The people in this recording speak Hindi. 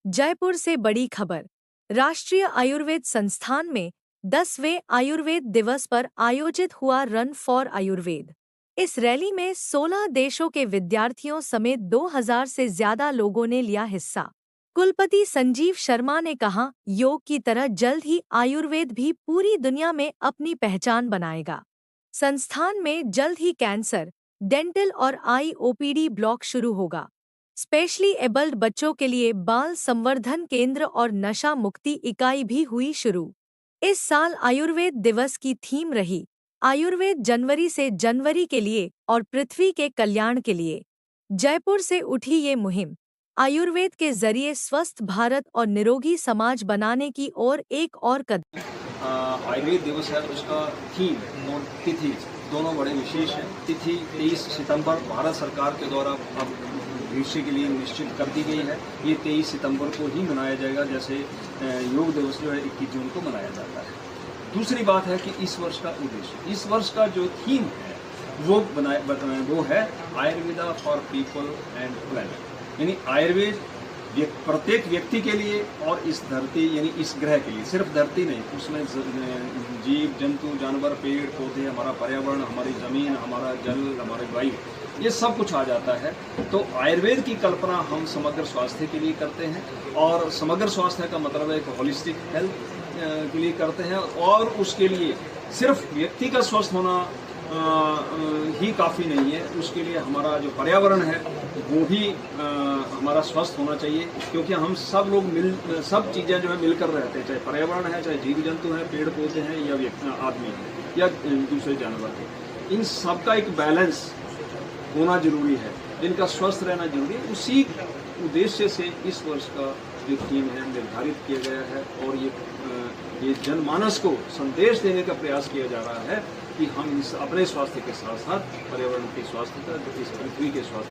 जयपुर से बड़ी खबर। राष्ट्रीय आयुर्वेद संस्थान में 10वें आयुर्वेद दिवस पर आयोजित हुआ रन फॉर आयुर्वेद। इस रैली में 16 देशों के विद्यार्थियों समेत 2000 से ज्यादा लोगों ने लिया हिस्सा। कुलपति संजीव शर्मा ने कहा, योग की तरह जल्द ही आयुर्वेद भी पूरी दुनिया में अपनी पहचान बनाएगा। संस्थान में जल्द ही कैंसर, डेंटल और आई ओपीडी ब्लॉक शुरू होगा। स्पेशली एबल्ड बच्चों के लिए बाल संवर्धन केंद्र और नशा मुक्ति इकाई भी हुई शुरू। इस साल आयुर्वेद दिवस की थीम रही, आयुर्वेद जनवरी से जनवरी के लिए और पृथ्वी के कल्याण के लिए। जयपुर से उठी ये मुहिम आयुर्वेद के जरिए स्वस्थ भारत और निरोगी समाज बनाने की ओर एक और कदम। आयुर्वेद दिवस है, उसका थीम और तिथि दोनों बड़े विशेष हैं। तिथि 23 सितंबर भारत सरकार के द्वारा अब भविष्य के लिए निश्चित कर दी गई है। ये 23 सितंबर को ही मनाया जाएगा, जैसे योग दिवस जो है 21 जून को मनाया जाता है। दूसरी बात है कि इस वर्ष का उद्देश्य, इस वर्ष का जो थीम है वो है Ayurveda for people and planet, यानी आयुर्वेद प्रत्येक व्यक्ति के लिए और इस धरती यानी इस ग्रह के लिए। सिर्फ धरती नहीं, उसमें जीव जंतु जानवर पेड़ पौधे, हमारा पर्यावरण, हमारी जमीन, हमारा जल, हमारे वायु, ये सब कुछ आ जाता है। तो आयुर्वेद की कल्पना हम समग्र स्वास्थ्य के लिए करते हैं, और समग्र स्वास्थ्य का मतलब है एक होलिस्टिक हेल्थ के लिए करते हैं। और उसके लिए सिर्फ व्यक्ति का स्वस्थ होना ही काफ़ी नहीं है, उसके लिए हमारा जो पर्यावरण है वो भी हमारा स्वस्थ होना चाहिए, क्योंकि हम सब लोग सब चीज़ें जो है मिलकर रहते हैं, चाहे पर्यावरण है, चाहे जीव जंतु हैं, पेड़ पौधे हैं, या आदमी है, या दूसरे जानवर हैं। इन सब का एक बैलेंस होना जरूरी है, इनका स्वस्थ रहना जरूरी है। उसी उद्देश्य से इस वर्ष का जो थीम है निर्धारित किया गया है, और ये जनमानस को संदेश देने का प्रयास किया जा रहा है कि हम अपने स्वास्थ्य के साथ साथ पर्यावरण के स्वास्थ्य का, इस पृथ्वी के स्वास्थ्य